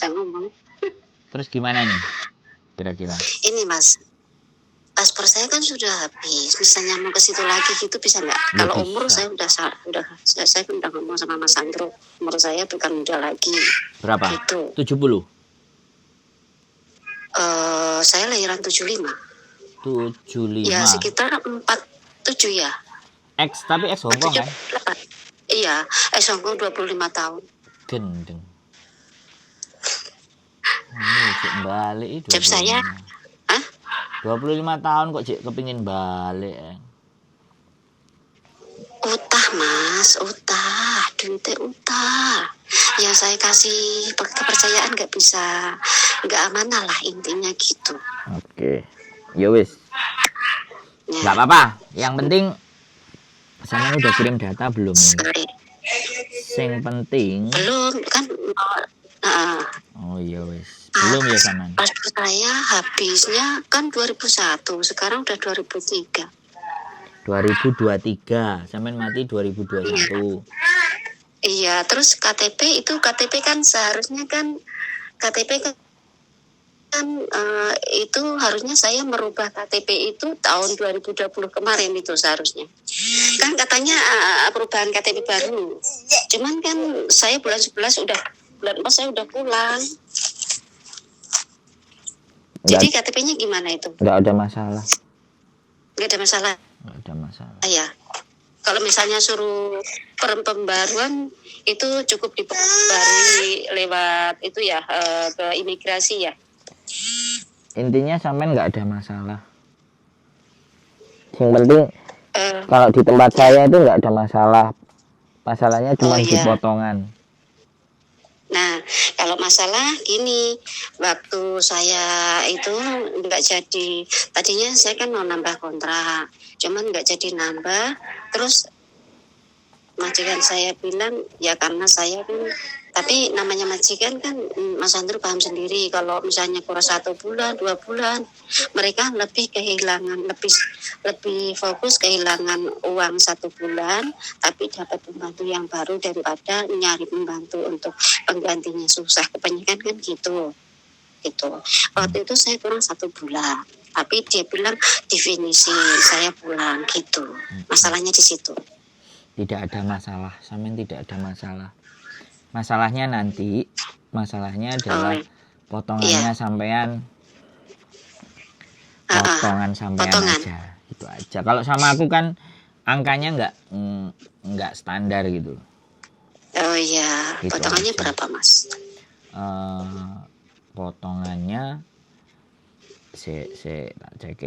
bisa ngomong. Terus gimana nih kira-kira? Ini Mas, paspor saya kan sudah habis. Misalnya mau ke situ lagi gitu bisa nggak? Ya, Kalau bisa. umur saya saya udah ngomong sama Mas Andro, umur saya bukan muda lagi. Berapa? Gitu. 70. Saya lahiran 75. 75. Ya sekitar 47 ya. Tapi X Hongkong kan? Iya, Hongkong 25 tahun. Gendeng. Ini cek balik itu. Jam saya, 25 tahun kok cek kepingin balik. Utah Mas, utah, duitnya utah. Yang saya kasih kepercayaan nggak amanah lah intinya gitu. Oke, ya wis. Nggak apa-apa. Yang penting sana udah kirim data belum? Yang penting. Belum kan? Oh iya wis. Belum ya Saman? Paspor saya habisnya kan 2001, sekarang udah 2003. 2023, Saman mati 2021. Iya, terus KTP kan seharusnya kan KTP kan itu harusnya saya merubah KTP itu tahun 2020 kemarin itu seharusnya. Kan katanya perubahan KTP baru. Cuman kan saya bulan 4 saya udah pulang. Jadi KTP-nya gimana itu? Nggak ada masalah. Nggak ada masalah. Nggak ada masalah. Ya. Kalau misalnya suruh pembaruan itu cukup diperbarui lewat itu ya ke imigrasi ya. Intinya sampean nggak ada masalah. Yang penting kalau di tempat saya itu nggak ada masalah. Masalahnya cuma di potongan. Nah, kalau masalah gini, waktu saya itu nggak jadi, tadinya saya kan mau nambah kontrak, cuman nggak jadi nambah, terus majikan saya bilang, ya karena saya kan, tapi namanya majikan kan, Mas Andrew paham sendiri, kalau misalnya kurang 1 bulan, 2 bulan, mereka lebih kehilangan, lebih fokus kehilangan uang 1 bulan, tapi dapat pembantu yang baru daripada nyari pembantu untuk penggantinya susah. Kebanyakan kan gitu. Waktu itu saya kurang 1 bulan, tapi dia bilang definisi saya pulang gitu. Masalahnya di situ. Tidak ada masalah, sampean tidak ada masalah. Masalahnya nanti, masalahnya adalah potongannya sampean, potongan aja, itu aja. Kalau sama aku kan angkanya nggak standar gitu. Oh iya, gitu potongannya aja. Berapa Mas? Potongannya, tak cek.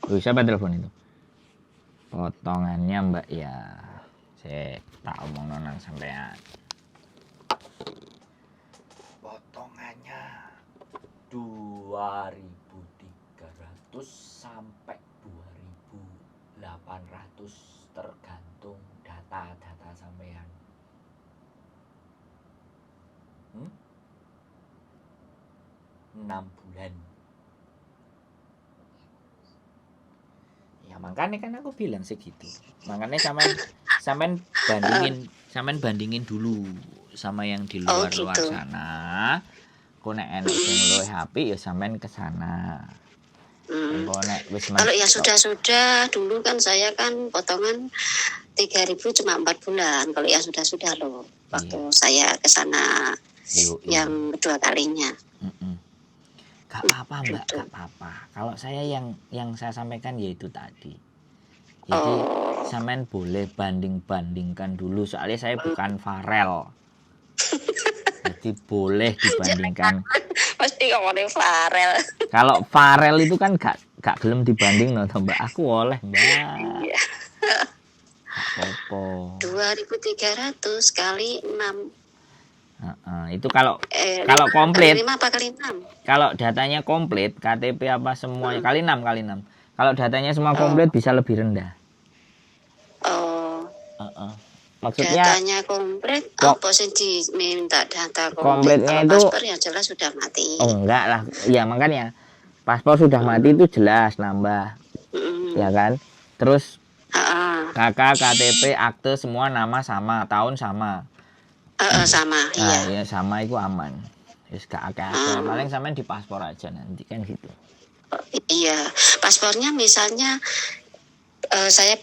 Siapa telepon itu? Potongannya Mbak ya, saya tak omong nonang sampean. Potongannya 2.300 sampai 2.800 tergantung data sampean. 6 bulan. Ya makanya kan aku bilang segitu. Makanya sampean bandingin dulu sama yang di luar sana. Kok nek enek sing luwih apik ya sampean ke sana. Kalau yang sudah dulu kan saya kan potongan 3.000 cuma 4 bulan. Kalau yang sudah loh waktu saya ke sana yang kedua kalinya. Gak apa-apa Mbak, gak apa-apa. Kalau saya yang saya sampaikan yaitu tadi. Jadi sampean boleh bandingkan dulu. Soalnya saya bukan Farel. Jadi boleh dibandingkan. Pasti ngomongin Farel. Kalau Farel itu kan gak gelem dibanding no, Mbak. Aku oleh Mbak. Iya. Apa? 2.300 kali 6. Itu kalau komplit. Kali 5 apa kali 6? Kalau datanya komplit, KTP apa semuanya kali 6. Kalau datanya semua komplit bisa lebih rendah. Maksudnya datanya komplit, apa sih diminta data komplitnya itu? Paspor yang jelas sudah mati. Oh enggak lah, ya makanya paspor sudah mati itu jelas nambah, ya kan? Terus KK, KTP, akte semua nama sama, tahun sama. Sama, iya. Nah, ya sama itu aman. Wis gak akeh-akeh. Paling sampean di paspor aja nanti kan gitu. Iya, paspornya misalnya saya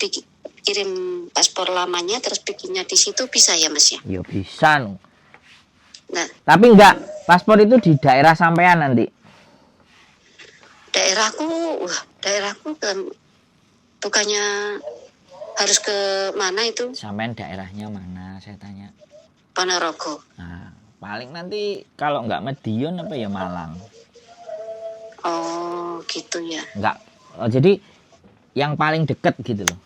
kirim paspor lamanya terus bikinnya di situ bisa ya Mas ya? Ya bisa no. Nah, Tapi enggak, paspor itu di daerah sampean nanti. daerahku kan bukannya harus ke mana itu? Sampean daerahnya mana saya tanya. Ponorogo. Nah, paling nanti kalau enggak Madiun apa ya Malang. Oh, gitu ya. Enggak. Oh, jadi yang paling deket gitu loh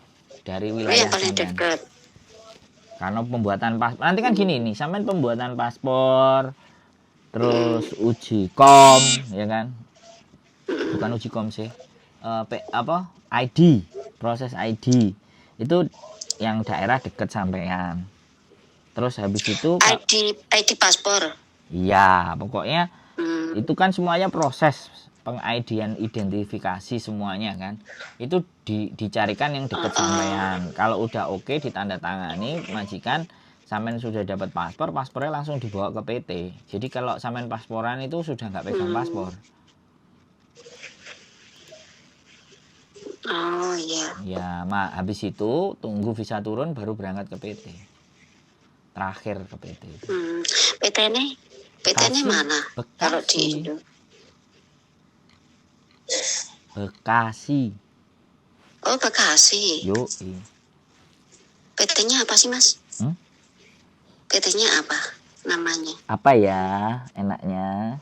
dari wilayah Yang paling sampean. dekat. Karena pembuatan paspor nanti kan gini nih, sampean pembuatan paspor terus uji kom ya kan, bukan uji kom sih, ID, proses ID itu yang daerah deket sampean. Terus habis itu ID paspor. iya pokoknya Hmm. itu kan semuanya proses peng-ID-an identifikasi semuanya kan itu dicarikan yang deket sampean. Kalau udah oke ditandatangani majikan, sampean sudah dapat paspor, paspornya langsung dibawa ke PT. Jadi kalau sampean pasporan itu sudah nggak pegang paspor. Oh iya. Ya, habis itu tunggu visa turun baru berangkat ke PT. Terakhir ke PT itu. PT ini mana? Bekasi. Kalau di Indo. Bekasi. Oh, Bekasi. Yo. PT-nya apa sih, Mas? PT-nya apa namanya? Apa ya enaknya?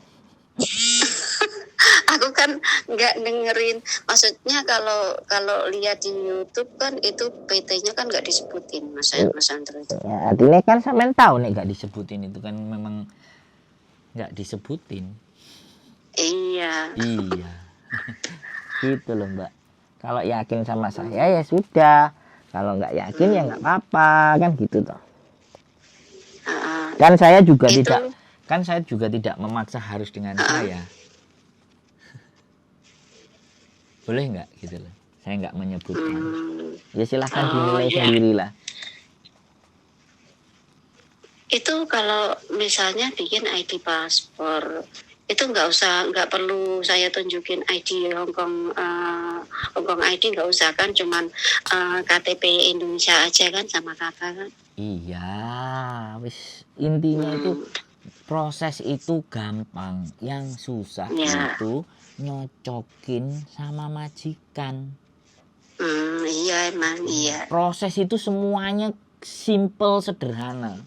Aku kan nggak dengerin. Maksudnya kalau lihat di YouTube kan itu PT-nya kan nggak disebutin, Mas Andro itu. Ya, artinya kan sampean tahu nih nggak disebutin itu kan memang nggak disebutin. Iya. Gitu loh Mbak. Kalau yakin sama saya ya sudah. Kalau nggak yakin ya nggak apa-apa kan gitu toh. Kan saya juga tidak memaksa harus dengan saya. Boleh nggak gitu loh. Saya nggak menyebutkan. Ya silahkan dinilai sendirilah. Itu kalau misalnya bikin ID paspor itu nggak perlu saya tunjukin ID Hongkong ID, nggak usah kan, cuman KTP Indonesia aja kan sama kakak kan. Iya, wis intinya itu proses itu gampang, yang susah itu nyocokin sama majikan. Iya emang iya. Proses itu semuanya simple sederhana.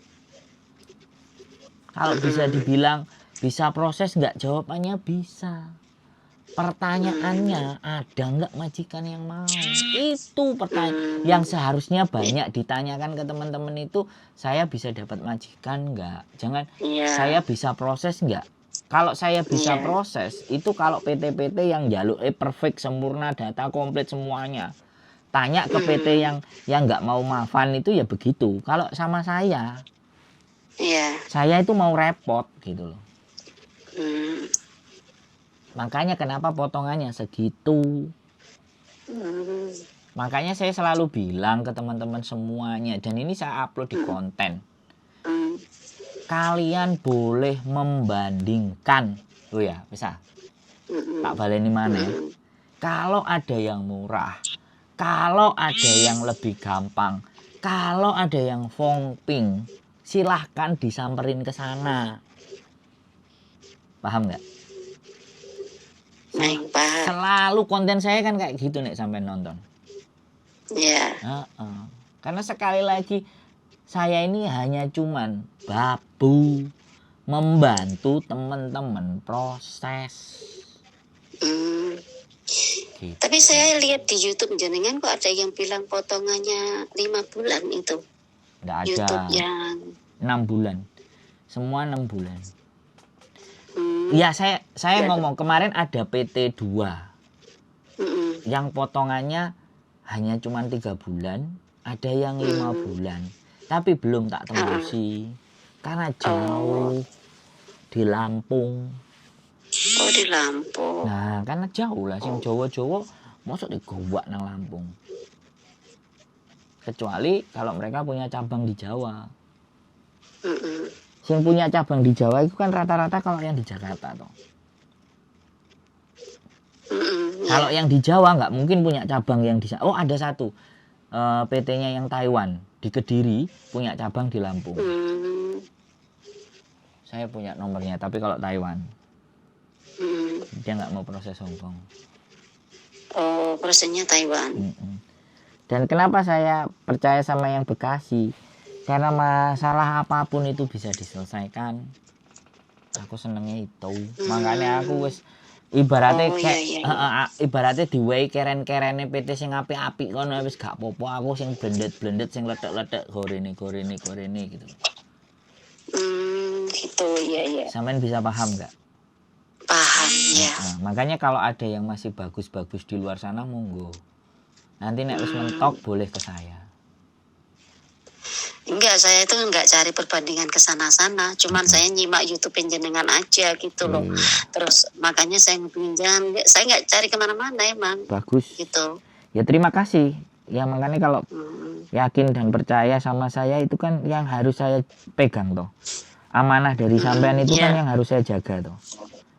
Kalau bisa dibilang bisa proses nggak, jawabannya bisa. Pertanyaannya ada nggak majikan yang mau? Itu pertanyaan yang seharusnya banyak ditanyakan ke teman-teman itu. Saya bisa dapat majikan nggak? Jangan saya bisa proses nggak? Kalau saya bisa proses itu kalau PT-PT yang jaluk perfect sempurna data komplit semuanya. Tanya ke PT yang nggak mau maafan itu ya begitu. Kalau sama saya itu mau repot gitu loh. Makanya kenapa potongannya segitu. Makanya saya selalu bilang ke teman-teman semuanya, dan ini saya upload di konten. Kalian boleh membandingkan. Oh ya, bisa. Tak baleni mana ya. Kalau ada yang murah, kalau ada yang lebih gampang, kalau ada yang fongping, silahkan disamperin ke sana. Paham nggak? Selalu konten saya kan kayak gitu nih sampai nonton. Iya. Karena sekali lagi saya ini hanya cuman babu membantu teman-teman proses. Gitu. Tapi saya lihat di YouTube jenengan kok ada yang bilang potongannya 5 bulan itu. Nggak ada. YouTube yang 6 bulan. Semua 6 bulan. Ya saya ngomong kemarin ada PT 2 yang potongannya hanya cuma 3 bulan, ada yang 5 bulan, tapi belum tak tembusi karena jauh di Lampung. Oh di Lampung. Nah karena jauh lah, sing Jawa-Jawa mosok digowak nang Lampung. Kecuali kalau mereka punya cabang di Jawa. Mm-mm. Yang punya cabang di Jawa itu kan rata-rata kalau yang di Jakarta toh. Mm-mm, Kalau ya. yang di Jawa nggak mungkin punya cabang yang di oh ada satu PT-nya yang Taiwan di Kediri punya cabang di Lampung. Mm, Saya punya nomornya tapi kalau Taiwan dia nggak mau proses Hongkong. Oh, prosesnya Taiwan. Dan kenapa saya percaya sama yang Bekasi? Karena masalah apapun itu bisa diselesaikan. Aku senengnya itu. Makanya aku wis ibaratnya kayak ibaratnya diwehi keren-kerene PT sing apik-apik kono wis gak apa-apa. Aku sing blendet-blendet sing letek-letek gorene gitu. Gitu ya. Sampean bisa paham nggak? Paham ya. Makanya kalau ada yang masih bagus-bagus di luar sana monggo. Nanti nek wis mentok boleh ke saya. Enggak, saya itu enggak cari perbandingan ke sana-sana, cuman saya nyimak YouTube jenengan aja gitu loh. Terus makanya saya pinjam, saya enggak cari kemana-mana emang. Bagus. Gitu. Ya terima kasih. Ya makanya kalau yakin dan percaya sama saya itu kan yang harus saya pegang toh. Amanah dari sampean itu kan yang harus saya jaga toh.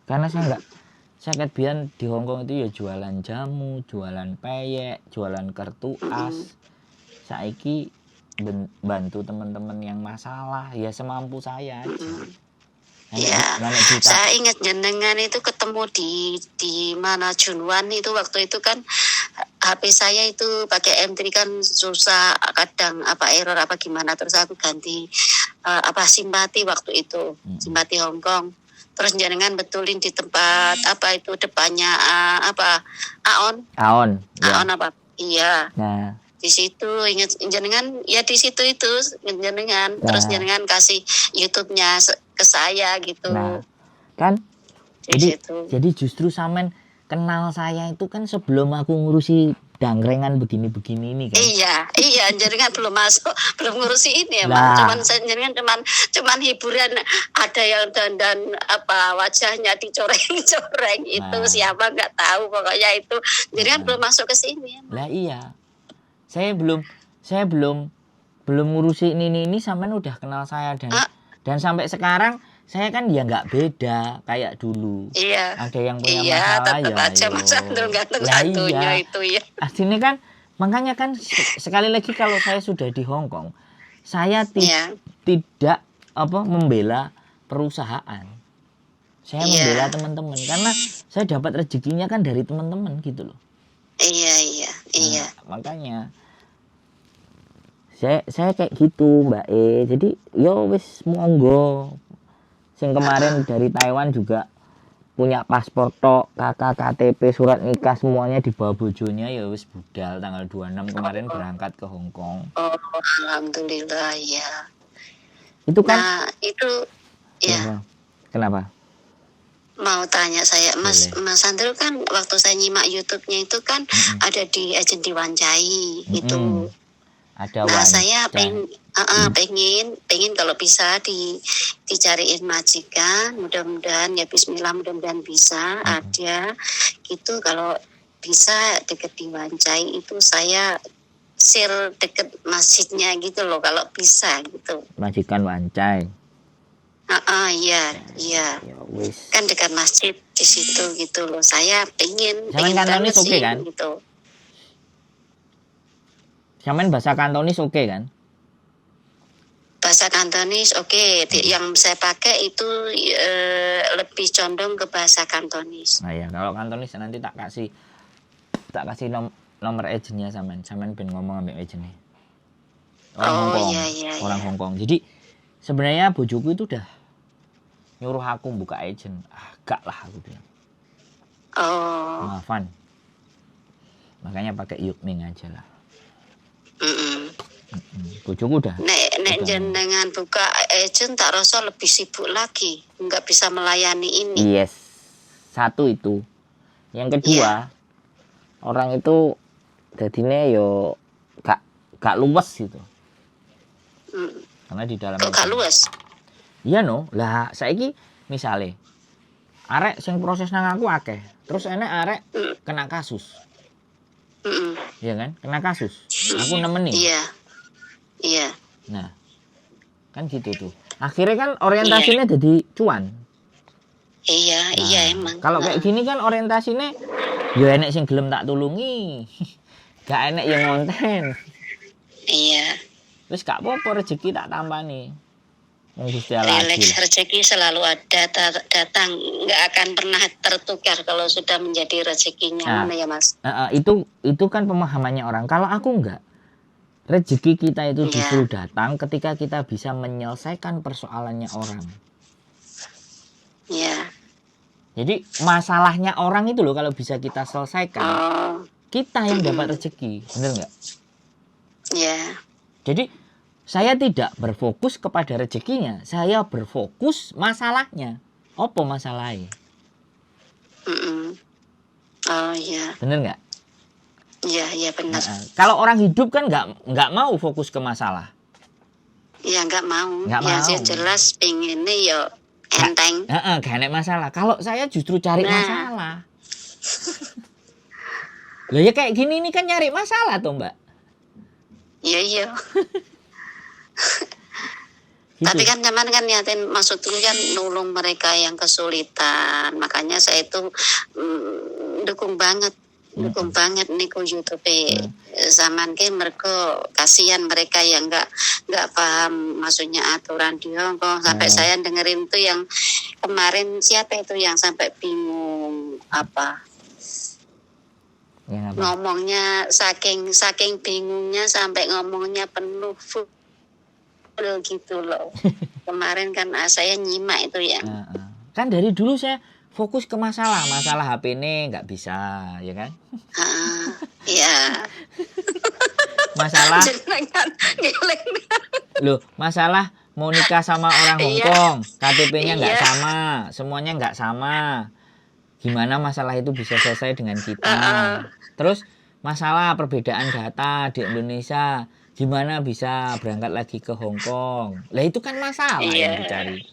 Karena saya biyen di Hongkong itu ya jualan jamu, jualan peyek, jualan kartu as. Saiki bantu teman-teman yang masalah ya semampu saya aja. Ya, saya ingat jenengan itu ketemu di mana Junwan itu waktu itu kan HP saya itu pakai M3 kan susah kadang apa error apa gimana terus aku ganti simpati waktu itu simpati Hongkong. Terus jenengan betulin di tempat apa itu depannya Aon ya. apa iya. Nah di situ ingat jenengan ya di situ itu jenengan terus jenengan kasih YouTube-nya ke saya gitu. Nah, kan jadi justru sampean kenal saya itu kan sebelum aku ngurusi dangrengan begini-begini ini kan. Iya, jenengan belum masuk, belum ngurusi ini ya, Cuman jenengan cuman hiburan ada yang dandan apa wajahnya dicoreng-coreng itu siapa nggak tahu pokoknya itu jenengan belum masuk ke sini. Lah iya. Saya belum ngurusi ini sampean udah kenal saya dan sampai sekarang saya kan ya nggak beda kayak dulu. Iya. Ada yang punya masalah tetap ya. Aja Mas Andro gantung-gantungnya itu ya. Aslinya kan makanya kan sekali lagi kalau saya sudah di Hongkong, saya tidak membela perusahaan. Saya membela teman-teman karena saya dapat rezekinya kan dari teman-teman gitu loh. Iya. Nah, makanya saya kayak gitu Mbak jadi yo wis monggo sing kemarin dari Taiwan juga punya paspor tok kakak KTP surat nikah semuanya dibawa bojonya ya wis budal tanggal 26 kemarin berangkat ke Hongkong. Alhamdulillah ya. Itu kan itu ya. Kenapa? Mau tanya saya Mas Andro kan waktu saya nyimak YouTube-nya itu kan ada di Agent Diwancai gitu. Ada saya pengen kalau bisa dicariin majikan mudah-mudahan ya bismillah mudah-mudahan bisa ada gitu kalau bisa deket Diwancai itu saya share deket masjidnya gitu loh kalau bisa gitu. Majikan Wancai. Iya. Kan dekat masjid di situ gitu loh. Saya pengen Kantonis oke kan? Gitu. Sampean bahasa Kantonis oke kan? Bahasa Kantonis oke. Yang saya pakai itu lebih condong ke bahasa Kantonis. Nah ya, kalau Kantonis nanti tak kasih nomor agentnya sampean ben ngomong ambek agentnya. Orang Hongkong. Jadi sebenarnya bojoku itu udah nyuruh aku buka agent. Gak lah aku bilang. Maafan. Makanya pakai Yukming aja lah. Bojoku udah. Nek jenengan buka agent tak rasa lebih sibuk lagi, nggak bisa melayani ini. Yes. Satu itu. Yang kedua, orang itu jadinya yo gak luwes gitu. Karena di dalam kok gak luwes? Iya no, lah saiki misale arek sing proses nang aku akeh, terus enek arek kena kasus. Iya kan? Kena kasus. Aku nemenin. Iya. Nah, kan gitu tuh. Akhirnya kan orientasinya jadi cuan. Iya, iya emang. Kalau kayak gini kan orientasinya ya enek sing gelem tak tulungi. Gak enek yang ngonten. Iya. Terus gak apa-apa rezeki tak tambani. Gusti Allah Relax, adil. rezeki selalu ada datang, nggak akan pernah tertukar kalau sudah menjadi rezekinya. Nah, Mana ya Mas? Itu kan pemahamannya orang. Kalau aku enggak, rezeki kita itu Iya. justru datang ketika kita bisa menyelesaikan persoalannya orang. Iya. Jadi masalahnya orang itu loh kalau bisa kita selesaikan, Oh, kita yang dapat rezeki, bener nggak? iya. Jadi saya tidak berfokus kepada rezekinya, saya berfokus masalahnya. Apa masalahnya? Mm-mm. Oh iya, Bener nggak? iya benar. Kalau orang hidup kan nggak mau fokus ke masalah. Iya nggak mau. Nggak Ya mau. sih jelas pengennya ya enteng. Gak ada masalah. Kalau saya justru cari Nah. masalah. Loh ya kayak gini ini kan nyari masalah tuh Mbak. Iya. Gitu. Tapi kan zaman kan niatin maksudku kan nolong mereka yang kesulitan. Makanya saya itu dukung banget niku YouTube zaman ke mereka kasihan mereka yang nggak paham maksudnya aturan di Hongkong sampai saya dengerin tuh yang kemarin siapa itu yang sampai bingung apa ngomongnya saking bingungnya sampai ngomongnya penuh full gitu loh. Kemarin kan saya nyimak itu ya. Kan dari dulu saya fokus ke masalah HP ini nggak bisa, ya kan? Iya. Masalah. Loh, masalah mau nikah sama orang Hongkong, KTP-nya nggak sama, semuanya nggak sama. Gimana masalah itu bisa selesai dengan kita? Terus masalah perbedaan data di Indonesia, gimana bisa berangkat lagi ke Hongkong? Lah itu kan masalah yang dicari.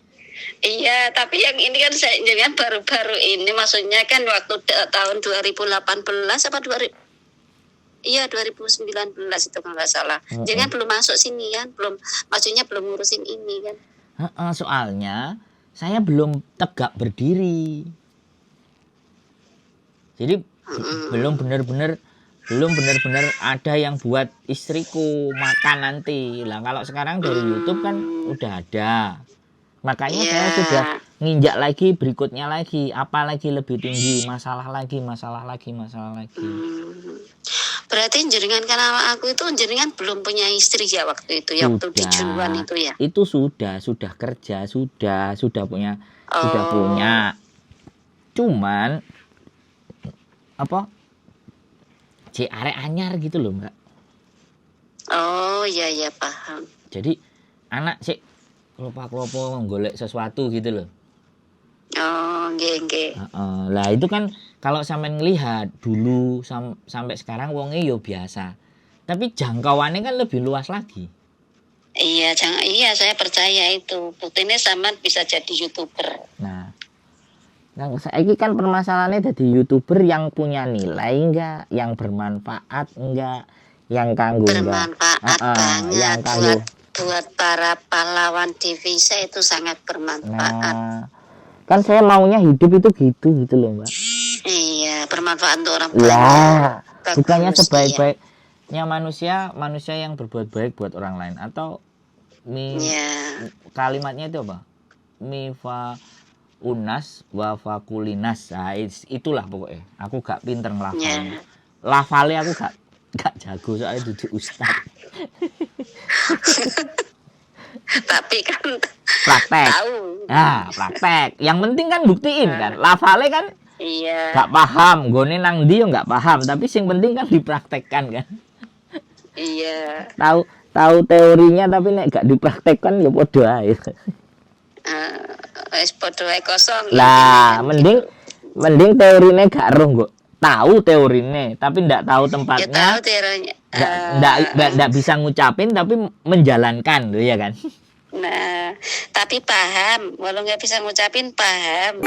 Iya, tapi yang ini kan saya jangan baru-baru ini maksudnya kan waktu tahun 2018 apa 2019 itu kalau nggak salah. Jangan belum masuk sini kan, maksudnya belum ngurusin ini kan. Soalnya saya belum tegak berdiri. Jadi belum benar-benar ada yang buat istriku makan nanti. Lah kalau sekarang dari YouTube kan udah ada. Makanya saya sudah nginjak lagi berikutnya lagi, apalagi lebih tinggi, masalah lagi. Berarti jenengan karena aku itu jenengan belum punya istri ya waktu itu ya, waktu di Junuan itu ya. Itu sudah kerja, sudah punya. Cuman apa? Arek anyar gitu loh, Mbak. Oh, iya paham. Jadi anak sih klopo golek sesuatu gitu loh. Oh, nggih. Lah itu kan kalau sampean ngelihat dulu sampai sekarang wonge yo biasa. Tapi jangkauannya kan lebih luas lagi. Iya, saya percaya itu. Buktinya sampean bisa jadi YouTuber. Nah, saiki kan permasalahannya jadi YouTuber yang punya nilai enggak, yang bermanfaat enggak, yang kanggo bermanfaat banget yang buat para pahlawan divisa itu sangat bermanfaat. Nah, kan saya maunya hidup itu gitu loh Mbak. Iya, bermanfaat untuk orang banyak. Lah, bukannya sebaik-baiknya manusia yang berbuat baik buat orang lain atau kalimatnya itu apa? Mifa unas wa fakulinas. Nah, itulah pokoknya. Aku gak pinter ngelafalnya. Lafalnya aku gak jago soalnya duduk ustaz. Tapi kan praktek. Tahu. Praktek. Yang penting kan buktiin kan. Lafalnya kan gak paham. Gone nang ndi yo gak paham, tapi yang penting kan dipraktekkan kan. Iya. Tahu teorinya tapi nek gak dipraktekkan ya podo ae. Wis podo ae kosong. Lah, mending teorine gak roh kok. Tahu teorine tapi ndak tahu tempatnya. Ya tahu teorinya. Ndak bisa ngucapin tapi menjalankan loh ya kan. Nah, tapi paham, walau nggak bisa ngucapin paham.